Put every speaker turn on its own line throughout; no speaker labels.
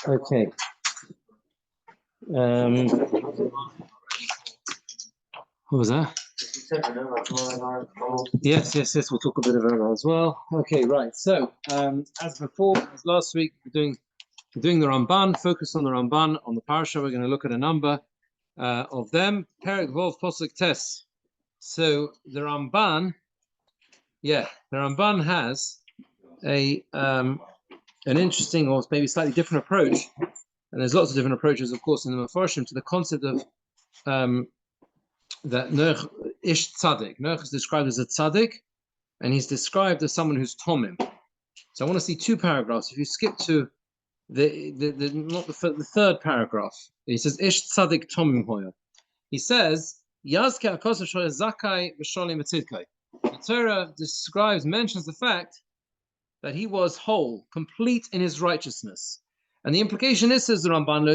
Okay. What was that? Yes. We'll talk a bit about that as well. Okay, right. So, as before, as last week, we're doing the Ramban. Focus on the Ramban on the parasha. We're going to look at a number of them. Perek Vov Posuk Tes. So the Ramban has an interesting or maybe slightly different approach, and there's lots of different approaches, of course, in the Mefarshim to the concept of that Noach ish tzaddik. Noach is described as a tzaddik, and he's described as someone who's tomim. So I want to see two paragraphs. If you skip to the third paragraph, he says ish tzaddik tomim hoya. He says yazke akosav shoya zakai v'sholim etzidkai. The Torah mentions the fact that he was whole, complete in his righteousness. And the implication is, says the Ramban,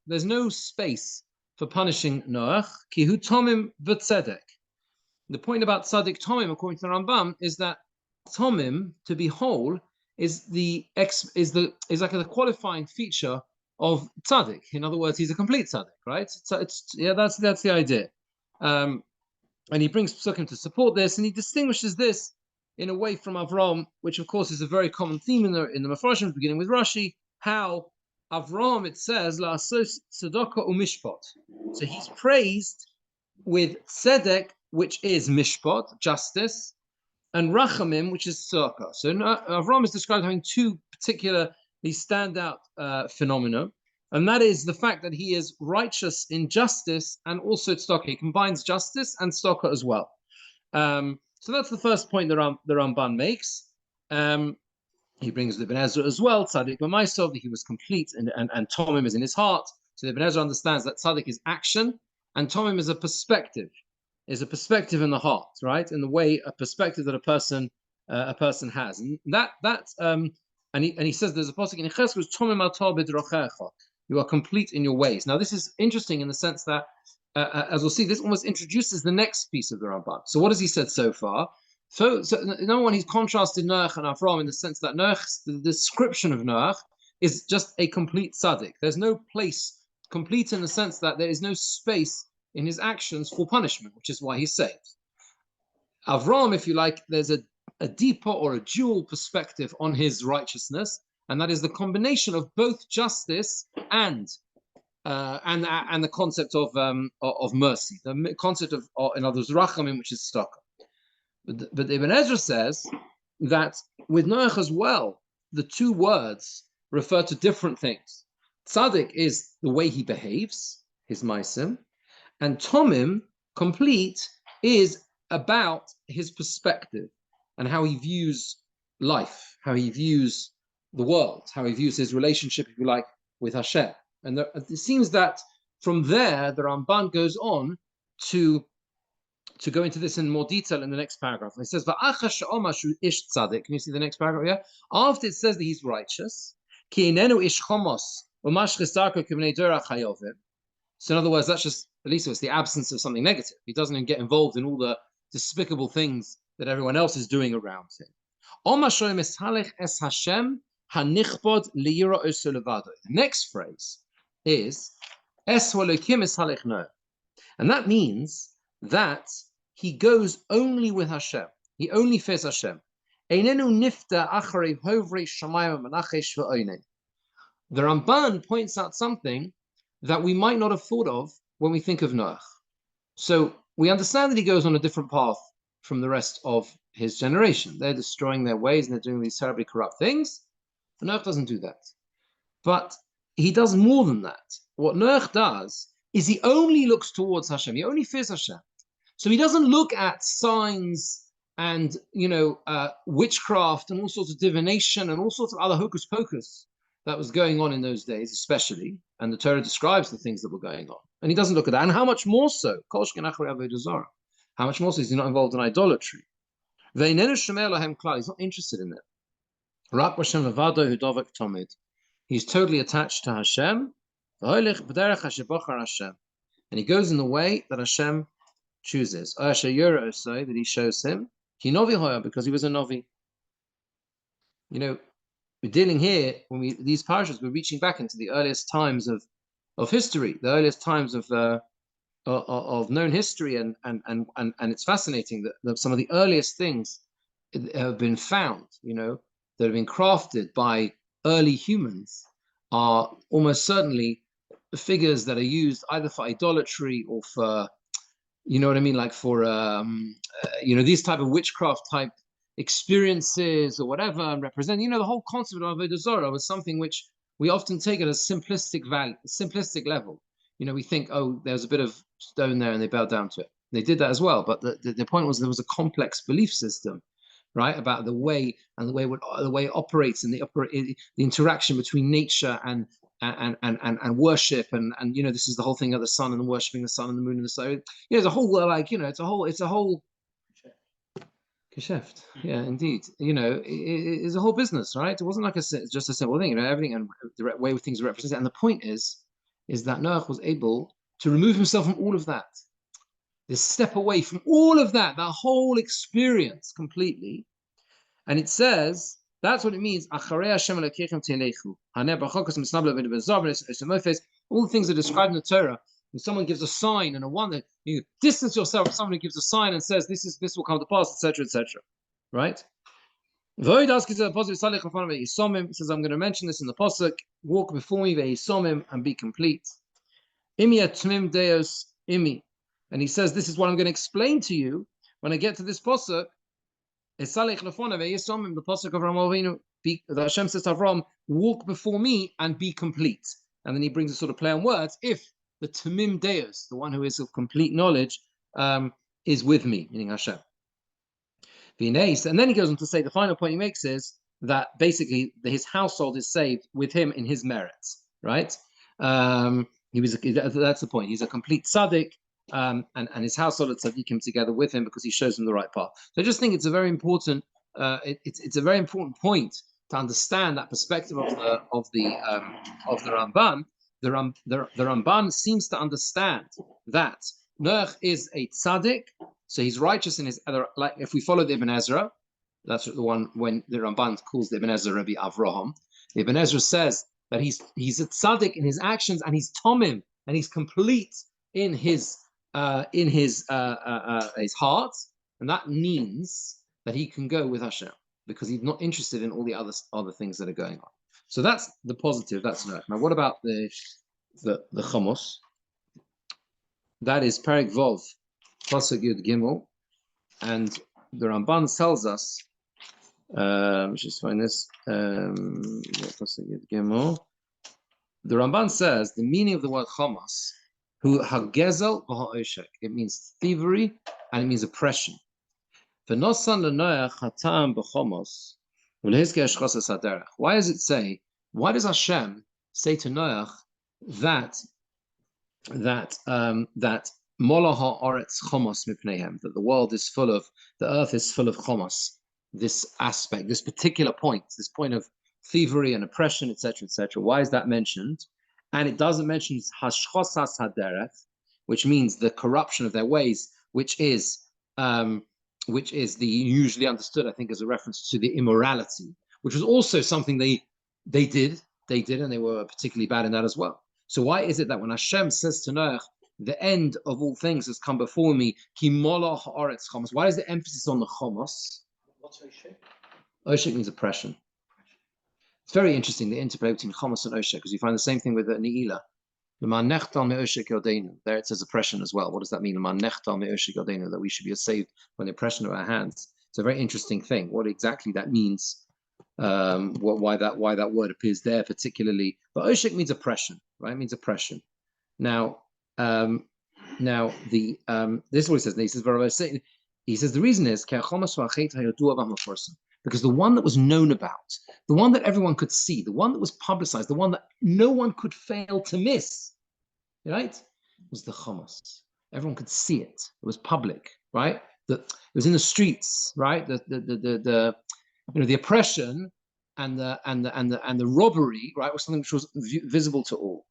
there's no space for punishing Noach. The point about tzaddik tomim, according to the Rambam, is that tomim, to be whole, is like the qualifying feature of tzaddik. In other words, he's a complete tzaddik, right? So that's the idea. And he brings psukim to support this, and he distinguishes this in a way from Avram, which of course is a very common theme in the Mefarshim, beginning with Rashi, how Avram, it says, la'asos tzedakah umishpat. So he's praised with tzedek, which is mishpat, justice, and rachamim, which is tzedakah. So Avram is described having two particularly standout phenomena, and that is the fact that he is righteous in justice and also tzedakah. He combines justice and tzedakah as well. So that's the first point the Ramban makes. He brings the Ibn Ezra as well, tzaddik b'maisov, that he was complete, and tomim is in his heart. So the Ibn Ezra understands that tzaddik is action, and tomim is a perspective in the heart, right? In the way, a perspective that a person has, and and he says there's a pasuk in Chesed, tomim atah b'drachecha. You are complete in your ways. Now, this is interesting in the sense that, as we'll see, this almost introduces the next piece of the Ramban. So what has he said so far? So number one, he's contrasted Noach and Avram in the sense that the description of Noach is just a complete tzaddik. There's no place, complete in the sense that there is no space in his actions for punishment, which is why he's saved. Avram, if you like, there's a deeper or a dual perspective on his righteousness, and that is the combination of both justice and the concept of mercy, the concept of, in other words, rachamim, which is tzedakah. But Ibn Ezra says that with Noach as well, the two words refer to different things. Tzaddik is the way he behaves, his maisim, and tomim, complete, is about his perspective and how he views life, how he views the world, how he views his relationship, if you like, with Hashem. And it seems that from there, the Ramban goes on to go into this in more detail in the next paragraph. It says, can you see the next paragraph here? After it says that he's righteous, so in other words, that's just, at least it's the absence of something negative. He doesn't get involved in all the despicable things that everyone else is doing around him. The next phrase is, and that means that he goes only with Hashem. He only fears Hashem. The Ramban points out something that we might not have thought of when we think of Noach. So we understand that he goes on a different path from the rest of his generation. They're destroying their ways and they're doing these terribly corrupt things. Noach doesn't do that. But he does more than that. What Noach does is he only looks towards Hashem. He only fears Hashem. So he doesn't look at signs and, witchcraft and all sorts of divination and all sorts of other hocus pocus that was going on in those days, especially. And the Torah describes the things that were going on. And he doesn't look at that. And how much more so? How much more so is he not involved in idolatry? He's not interested in it. He's totally attached to Hashem. And he goes in the way that Hashem chooses. That he shows him. because he was a novi. You know, we're dealing here when these parashas, we're reaching back into the earliest times of history, the earliest times of known history, and it's fascinating that some of the earliest things have been found, that have been crafted by early humans are almost certainly figures that are used either for idolatry or for, you know what I mean, like for these type of witchcraft type experiences or whatever, and represent, the whole concept of Avodah Zarah was something which we often take at a simplistic level. We think, oh, there's a bit of stone there and they bowed down to it. They did that as well, but the point was there was a complex belief system, right, about the way it operates, and the interaction between nature and worship, and this is the whole thing of the sun and worshiping the sun and the moon and the sun. It's a whole it's a whole geschäft. Yeah, indeed. It's a whole business, right? It wasn't like just a simple thing. Everything and the way things are represented. And the point is that Noach was able to remove himself from all of that. This step away from all of that whole experience completely. And it says, that's what it means. All the things are described in the Torah. When someone gives a sign and a wonder, you distance yourself from someone who gives a sign and says, this will come to pass, etc., etc. Right? He says, I'm going to mention this in the pasuk. Walk before me, and be complete. And he says, this is what I'm going to explain to you when I get to this pasuk. The pasuk of Ramon, the Hashem says to Avram, walk before me and be complete. And then he brings a sort of play on words. If the Tamim Deus, the one who is of complete knowledge, is with me, meaning Hashem. And then he goes on to say, the final point he makes is that basically his household is saved with him in his merits, right? That's the point. He's a complete tzaddik, and his household of tzaddikim together with him because he shows them the right path. So I just think it's a very important it's a very important point to understand that perspective of the Ramban. The Ramban seems to understand that Noach is a tzaddik, so he's righteous in his other. Like if we follow the Ibn Ezra, that's the one when the Ramban calls the Ibn Ezra Rabbi Avraham. The Ibn Ezra says that he's a tzaddik in his actions, and he's tomim, and he's complete in his heart, and that means that he can go with Hashem because he's not interested in all the other things that are going on. So that's the positive. That's Noach. Now, what about the Chamos? That is Perek Vov, Pasuk Yud Gimel, and the Ramban tells us. Let's just find this. Pasuk Yud Gimel. The Ramban says the meaning of the word Chamos, who hagezel v'ha'oshek. It means thievery and it means oppression. V'nosan l'Noach hatam b'chomos v'lehizkei hashchosas haderech. Why does it say? Why does Hashem say to Noach that molah ha'aretz chomos mipneihem, that the world is full of, the earth is full of chomos, this aspect, this particular point, this point of thievery and oppression, etc., etc. Why is that mentioned? And it doesn't mention hashchosas haderech, which means the corruption of their ways, which is the usually understood, I think, as a reference to the immorality, which was also something they did, and they were particularly bad in that as well. So why is it that when Hashem says to Noach, the end of all things has come before me, ki molah ha'aretz chomos, why is the emphasis on the chomos?
What's Oshek?
Oshek means oppression. It's very interesting, the interplay between chomos and oshek, because you find the same thing with the ne'ilah. There it says oppression as well. What does that mean? That we should be saved from the oppression of our hands. It's a very interesting thing. What exactly that means, why that word appears there particularly. But oshek means oppression, right? It means oppression. Now this is what he says. He says the reason is because the one that was known about, the one that everyone could see, the one that was publicized, the one that no one could fail to miss, right, was the Chomos. Everyone could see it. It was public, right? It was in the streets, right? The oppression and the robbery, right, was something which was visible to all.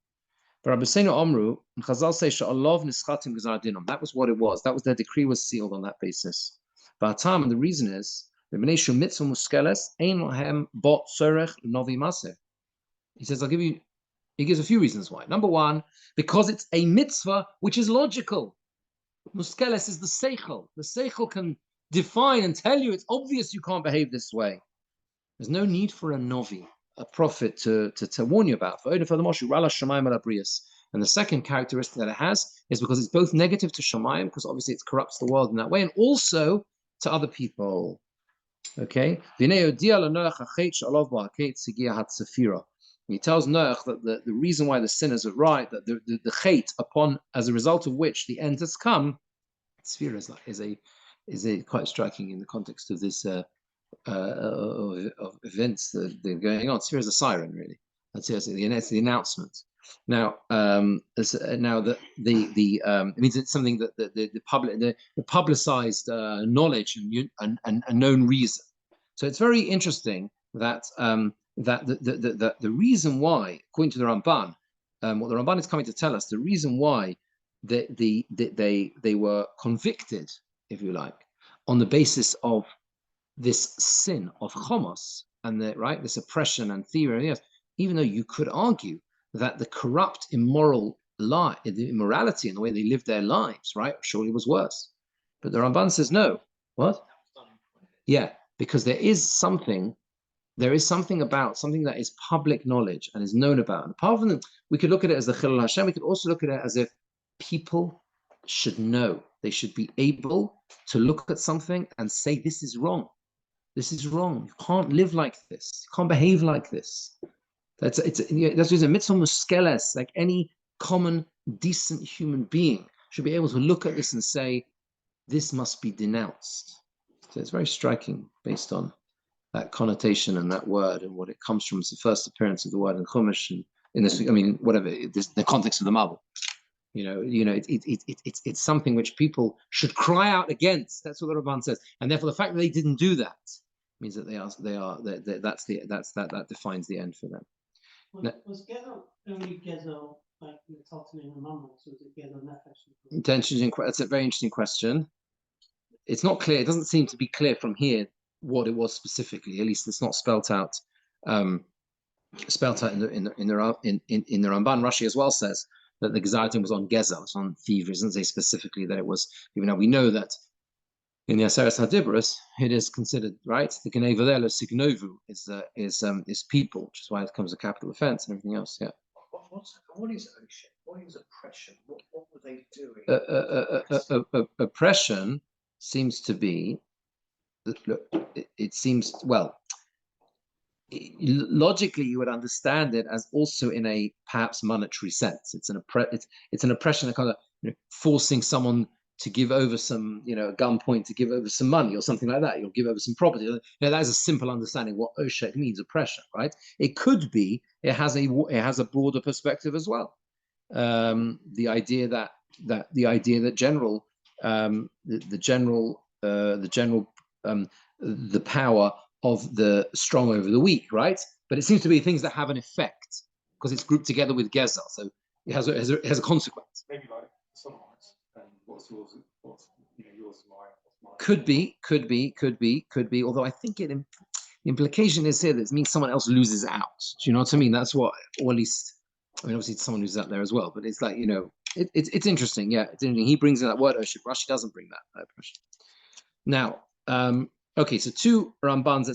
But Rabbi Amru and Chazal say that was what it was. That was their decree was sealed on that basis. Ba'atam, and the reason is the B'nei mitzvah muskeles ein lahem bot tzorech novi maseh. He says, he gives a few reasons why. Number one, because it's a mitzvah which is logical. Muskeles is the seichel. The seichel can define and tell you it's obvious you can't behave this way. There's no need for a novi, a prophet, to warn you about. And the second characteristic that it has is because it's both negative to Shamayim, because obviously it corrupts the world in that way, and also to other people. Okay? He tells Noach that the reason why the sinners are right, that the chait upon, as a result of which the end has come, Sphira is a quite striking in the context of this of events that are going on. Sphira is a siren, really. That's the announcement. Now, it means it's something that the publicized knowledge and known reason. So it's very interesting that that the reason why, according to the Ramban, what the Ramban is coming to tell us, the reason why they were convicted, if you like, on the basis of this sin of chomos and this oppression and theory, yes, even though you could argue that the corrupt, immoral the immorality and the way they lived their lives, right, surely was worse. But the Ramban says no. What? Yeah, because there is something about something that is public knowledge and is known about. And apart from that, we could look at it as the Chilul Hashem. We could also look at it as if people should know. They should be able to look at something and say, this is wrong. This is wrong. You can't live like this. You can't behave like this. That's a mitzvah muskeles, like any common, decent human being should be able to look at this and say, this must be denounced. So it's very striking based on that connotation and that word and what it comes from. It's the first appearance of the word in Chumash, and in this, the context of the Mabul. It's something which people should cry out against. That's what the Ramban says, and therefore the fact that they didn't do that means that that defines the end for them.
Was Gezel only Gezel like the Tottenham and Mammals, or was it Gezel Nefesh?
That's a very interesting question. It's not clear. It doesn't seem to be clear from here what it was specifically. At least it's not spelt out. In the Ramban. Rashi as well says that the Gezalim was on Gezel, it's on thievery. It doesn't say specifically that it was. Even though we know that in the Aseres HaDibros, it is considered, right? The Gnei Velelo Signovu is people, which is why it becomes a capital offense and everything else. Yeah.
What is ocean? What is oppression? What were they doing?
Oppression seems to be. It seems, well, logically you would understand it as also in a perhaps monetary sense. It's an oppression, a kind of forcing someone to give over some, a gunpoint to give over some money or something like that. You'll give over some property. That is a simple understanding what oshek means, oppression, right? It could be, it has a broader perspective as well. The idea that general, the power of the strong over the weak, right? But it seems to be things that have an effect because it's grouped together with Gezel, so it has a consequence.
Maybe like sunlight and what's yours, yours and mine.
Could be. Although I think the implication is here that it means someone else loses out. Do you know what I mean? That's what, or at least, obviously someone loses out there as well. But it's like it's interesting. Yeah, it's interesting. He brings in that word oshik. Rashi doesn't bring that oppression. Now. Okay, so two Rambans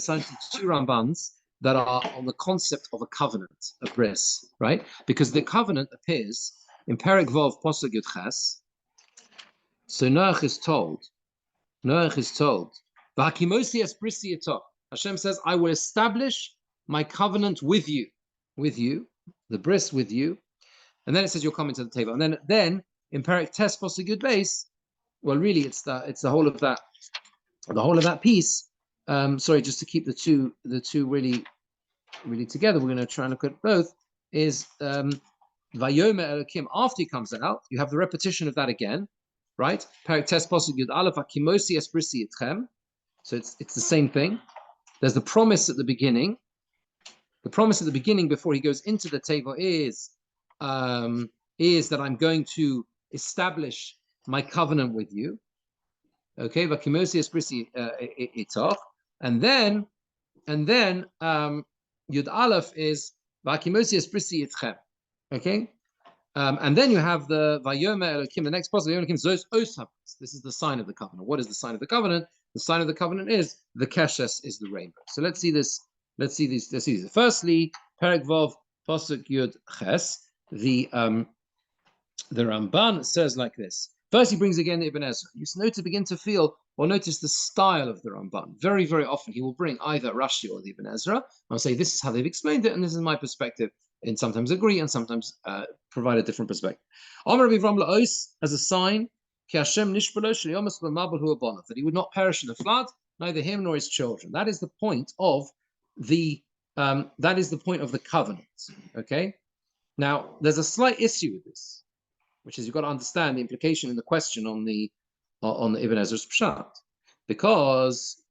that are on the concept of a covenant, a bris, right? Because the covenant appears in Perek Vov Pasuk Yud Ches. So Noach is told, V'hakimosi es brisi eto. Hashem says, I will establish my covenant with you, the bris with you. And then it says you'll come into the table. And then in Perek Tes Pasuk Yud Beis, well, really it's the whole of that. The whole of that piece, just to keep the two really together, we're going to try and look at both, is Vayomer Elokim. After he comes out, you have the repetition of that again, right? Perek Tes Pasuk Yud Aleph Hakimosi es brisi etchem. So it's the same thing. There's the promise at the beginning. The promise at the beginning before he goes into the table is that I'm going to establish my covenant with you. Okay, Vakimosi Esprisi Itoch, and then Yud Aleph is Vakimosi Esprisi Itchem. Okay, and then you have the Vayomer Elokim. The next passage, Zos Osavos. This is the sign of the covenant. What is the sign of the covenant? The sign of the covenant is the Keshes, is the rainbow. So let's see this. Let's see these. Firstly, Perek Vov Pasuk Yud Ches. The Ramban says like this. First, he brings again the Ibn Ezra. You know, to begin to feel or notice the style of the Ramban. Very, very often he will bring either Rashi or the Ibn Ezra. I'll say this is how they've explained it, and this is my perspective. And sometimes agree, and sometimes provide a different perspective. Rabbi Birnbaum as a sign that he would not perish in the flood, neither him nor his children. That is the point of the covenant. Okay. Now, there's a slight issue with this, which is you've got to understand the implication in the question on the Ibn Ezra's Pshat, because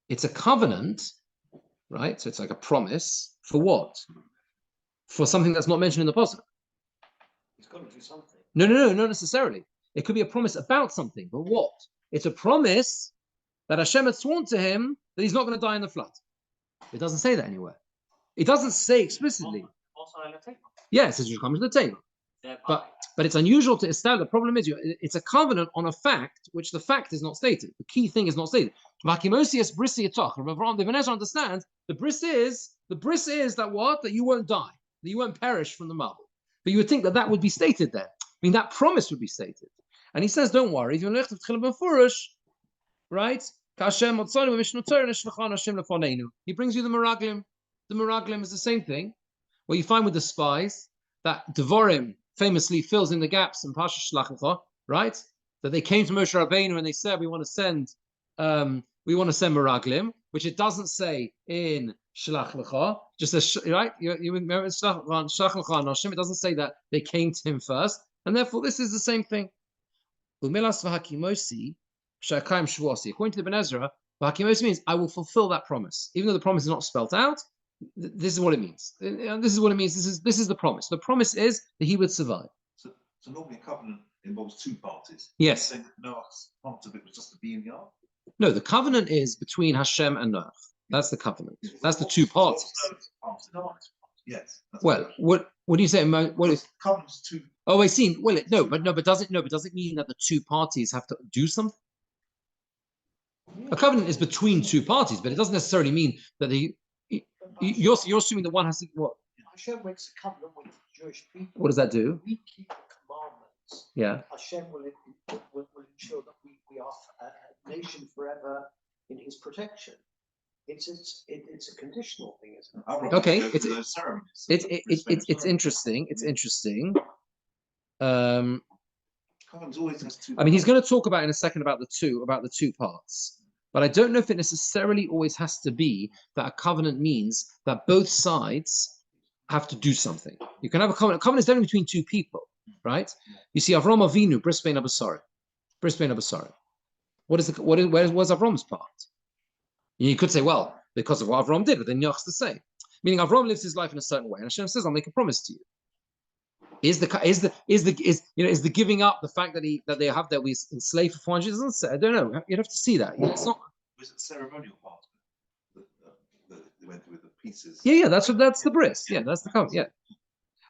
it's a covenant, right? So it's like a promise for what? For something that's not mentioned in the pasuk.
He's got to do something.
No, not necessarily. It could be a promise about something, but what? It's a promise that Hashem had sworn to him that he's not going to die in the flood. It doesn't say that anywhere. It doesn't say explicitly. Yes, it should come to the table. But it's unusual to establish. The problem is it's a covenant on a fact which the fact is not stated. The key thing is not stated. Vakimosius brisi atoch. Rabbi Ibn Ezra understands the bris is that what? That you won't die, that you won't perish from the marble. But you would think that would be stated there. I mean, that promise would be stated. And he says, don't worry. If you look at right? He brings you the Meraglim. The Meraglim is the same thing. What you find with the spies, that Devorim famously fills in the gaps in Pasha Shlach Lecha, right? That they came to Moshe Rabbeinu and they said, we want to send Meraglim, which it doesn't say in Shlach Lecha, just says, right? You remember Shlach Lecha Noshim, it doesn't say that they came to him first, and therefore this is the same thing. Umilas v'hakimosi, shakayim shvuasi. According to the Ben Ezra, v'hakimosi means I will fulfill that promise, even though the promise is not spelt out. This is what it means. This is what it means. This is the promise. The promise is that he would survive.
So normally a covenant involves two parties.
Yes.
So Noah's part of it was just to be in the ark.
No, the covenant is between Hashem and Noach. That's the covenant. That's the two parties.
Yes.
Well, what do you say? What is
covenants two?
Oh, I see. Well, but does it mean that the two parties have to do something? A covenant is between two parties, but it doesn't necessarily mean that you're assuming that one has to what?
Hashem makes a covenant with the Jewish people.
What does that do?
We keep the commandments.
Yeah.
Hashem will ensure that we are a nation forever in His protection. It's a conditional thing, isn't it?
Okay. It's interesting. It's interesting.
Always has two.
I mean, he's going to talk about in a second about the two parts. But I don't know if it necessarily always has to be that a covenant means that both sides have to do something. You can have a covenant. A covenant is definitely between two people, right? You see, Avram Avinu, Brisbane Abasari. Where's Avram's part? You could say, well, because of what Avram did, but then Noach's the same. Meaning Avram lives his life in a certain way, and Hashem says, "I'll make a promise to you." Is the giving up the fact that we enslaved for 400 years? Doesn't say. I don't know. You'd have to see that. It's not.
Was it the ceremonial part that they went through with the pieces?
Yeah. That's the bris. Yeah, that's the covenant. Yeah.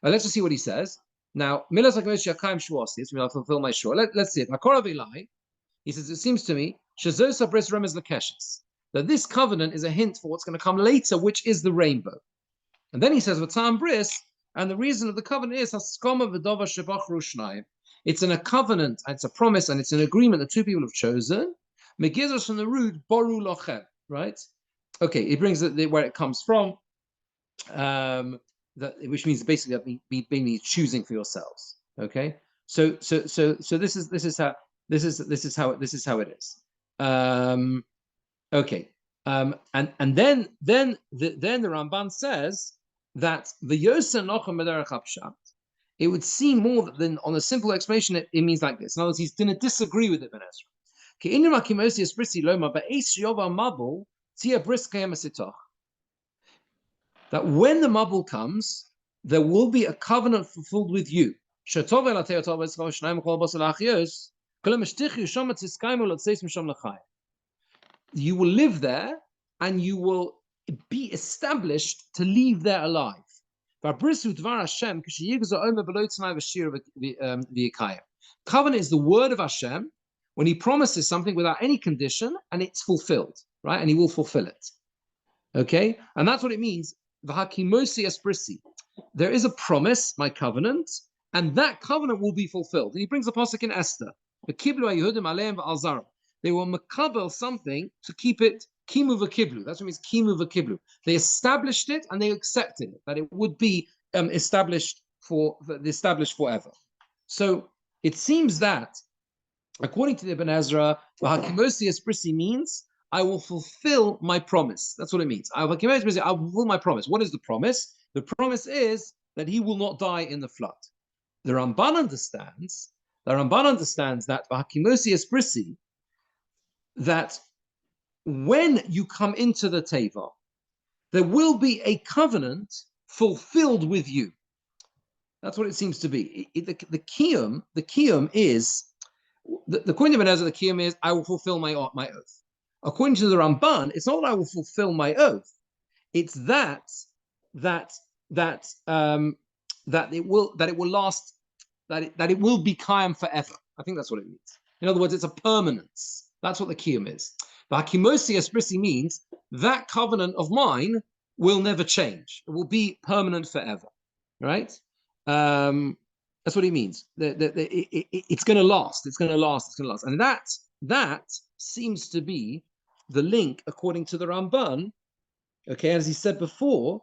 Let's just see what he says now. Milas HaKadosh Yakayim Shvuasi. I'll fulfill my shore. Let's see it. Makora Vilai. He says it seems to me Shazos Bris Remez Lakeshes, that this covenant is a hint for what's going to come later, which is the rainbow. And then he says Vatam Bris. And the reason of the covenant is it's in a covenant, it's a promise, and it's an agreement that two people have chosen. Megizos from the root boru lochem, right? Okay, it brings where it comes from, which means basically that being choosing for yourselves. Okay, so this is how it is. Okay, and then the Ramban says that the Yosa Nochem B'derech HaPshat, it would seem more than on a simple explanation, it means like this. In other words, he's going to disagree with Ibn Ezra. That when the Mabul comes, there will be a covenant fulfilled with you. You will live there and you will be established to leave there alive. Covenant is the word of Hashem when he promises something without any condition and it's fulfilled, right? And he will fulfill it. Okay? And that's what it means. There is a promise, my covenant, and that covenant will be fulfilled. And he brings a pasuk in Esther. They will makabel something to keep it kimu v'kiblu. That's what it means, kimu v'kiblu. They established it and they accepted it, that it would be established forever. So it seems that, according to the Ibn Ezra, v'hakimosi esprisi means I will fulfill my promise. That's what it means. I will fulfill my promise. What is the promise? The promise is that he will not die in the flood. The Ramban understands that v'hakimosi esprisi, that when you come into the Teva, there will be a covenant fulfilled with you. That's what it seems to be. The kiyum is, according to Ibn Ezra, the kiyum is, I will fulfill my oath. According to the Ramban, it's not that I will fulfill my oath. It's that it will last, that it will be kiyum forever. I think that's what it means. In other words, it's a permanence. That's what the kiyum is. But hakimosi esprisi means that covenant of mine will never change. It will be permanent forever, right? That's what it means. It's going to last. It's going to last. It's going to last. And that seems to be the link, according to the Ramban. Okay, as he said before,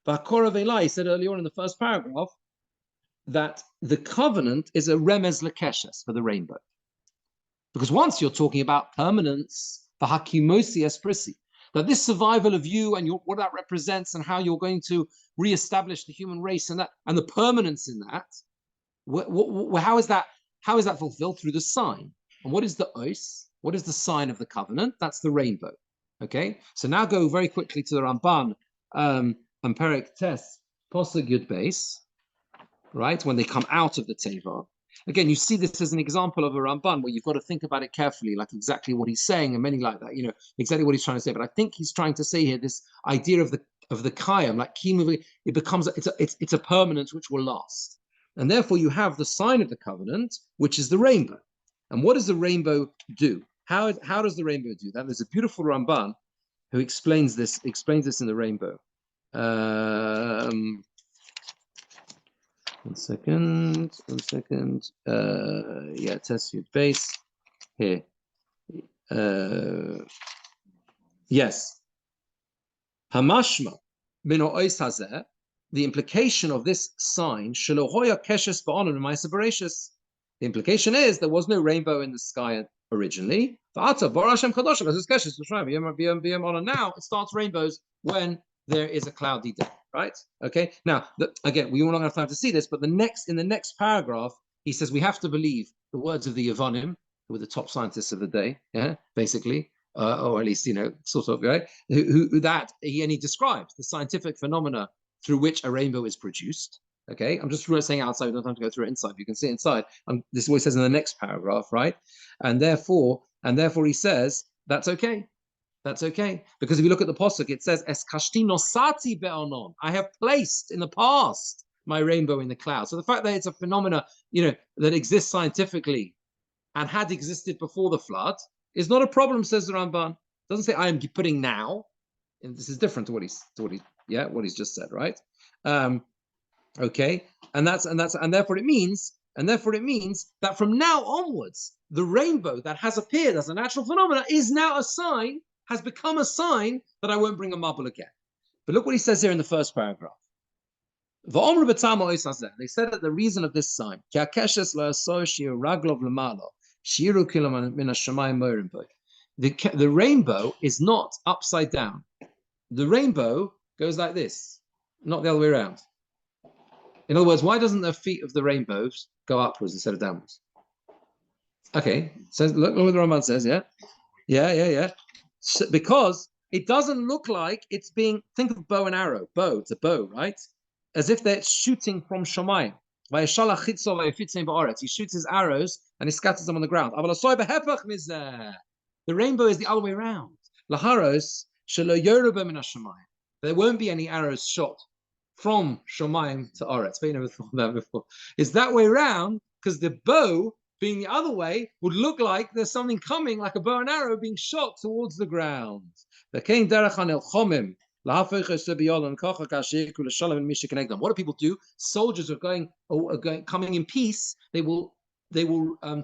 he said earlier on in the first paragraph that the covenant is a remez lekeshes for the rainbow. Because once you're talking about permanence, the hakimosi esprisi, that this survival of you and what that represents and how you're going to reestablish the human race and the permanence in that, how is that fulfilled? Through the sign. And what is the ois? What is the sign of the covenant? That's the rainbow. Okay, so now go very quickly to the Ramban and Perek Tes Posuk Yud Beis, right? When they come out of the Teva. Again, you see this as an example of a Ramban where you've got to think about it carefully, like exactly what he's saying, and many like that, exactly what he's trying to say. But I think he's trying to say here this idea of the kayam, like kimu, it becomes it's a permanence which will last, and therefore you have the sign of the covenant, which is the rainbow. And what does the rainbow do? How does the rainbow do that? There's a beautiful Ramban who explains this in the rainbow. One second. Test your base here. Yes. Hamashma min ha'ois hazeh. The implication of this sign, shelo hoya keshes ba'anon u'ma'aseh bereishis. The implication is there was no rainbow in the sky originally. Now it starts rainbows when there is a cloudy day, right? Okay. Now, again, we will not have time to see this, but in the next paragraph, he says we have to believe the words of the Yevonim, who were the top scientists of the day, basically, or at least sort of, right? And he describes the scientific phenomena through which a rainbow is produced. Okay, I'm just saying outside. We don't have to go through it inside. You can see it inside. This is what he says in the next paragraph, right? And therefore, he says that's okay. That's okay, because if you look at the pasuk, it says "Es kashti nosati be'onon." I have placed in the past my rainbow in the cloud. So the fact that it's a phenomena, that exists scientifically and had existed before the flood is not a problem, says the Ramban. It doesn't say I am putting now, and this is different to what he's just said, right? Okay, and therefore it means that from now onwards, the rainbow that has appeared as a natural phenomenon is now has become a sign that I won't bring a marble again. But look what he says here in the first paragraph. They said that the reason of this sign, the rainbow is not upside down. The rainbow goes like this, not the other way around. In other words, why doesn't the feet of the rainbows go upwards instead of downwards? Okay, so look what the Ramban says, yeah. So, because it doesn't look like it's being, think of bow and arrow. It's a bow, right? As if they're shooting from Shamayim. He shoots his arrows and he scatters them on the ground. The rainbow is the other way around. There won't be any arrows shot from Shomayim to Oretz. But you never thought of that before. It's that way around because the bow being the other way would look like there's something coming, like a bow and arrow being shot towards the ground. What do people do? Soldiers are coming in peace. They will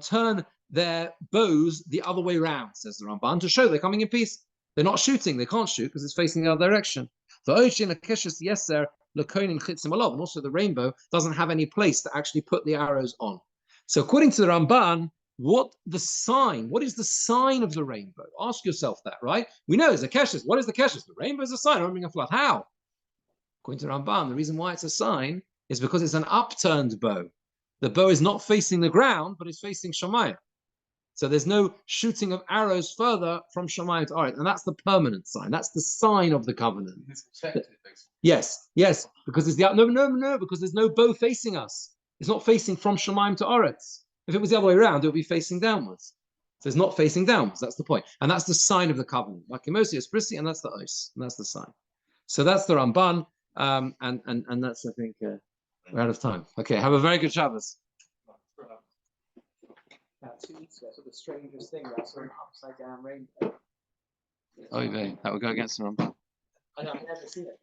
turn their bows the other way around, says the Ramban, to show they're coming in peace. They're not shooting. They can't shoot because it's facing the other direction. And also the rainbow doesn't have any place to actually put the arrows on. So according to the Ramban, what is the sign of the rainbow? Ask yourself that, right? We know it's a keshes. What is the keshes? The rainbow is a sign. How? According to the Ramban, the reason why it's a sign is because it's an upturned bow. The bow is not facing the ground, but it's facing Shamayim. So there's no shooting of arrows further from Shamayim to Oretz, and that's the permanent sign. That's the sign of the covenant. Yes, because it's because there's no bow facing us. It's not facing from Shamayim to Oretz. If it was the other way around, it would be facing downwards. So it's not facing downwards. That's the point, and that's the sign of the covenant. Like Emosi is Prissy, and that's the Os, and that's the sign. So that's the Ramban, and that's I think we're out of time. Okay, have a very good Shabbos.
2 weeks ago, so the strangest thing, I saw an upside down rainbow.
Oh, that would go against the Ramban.
I know, I've never seen it.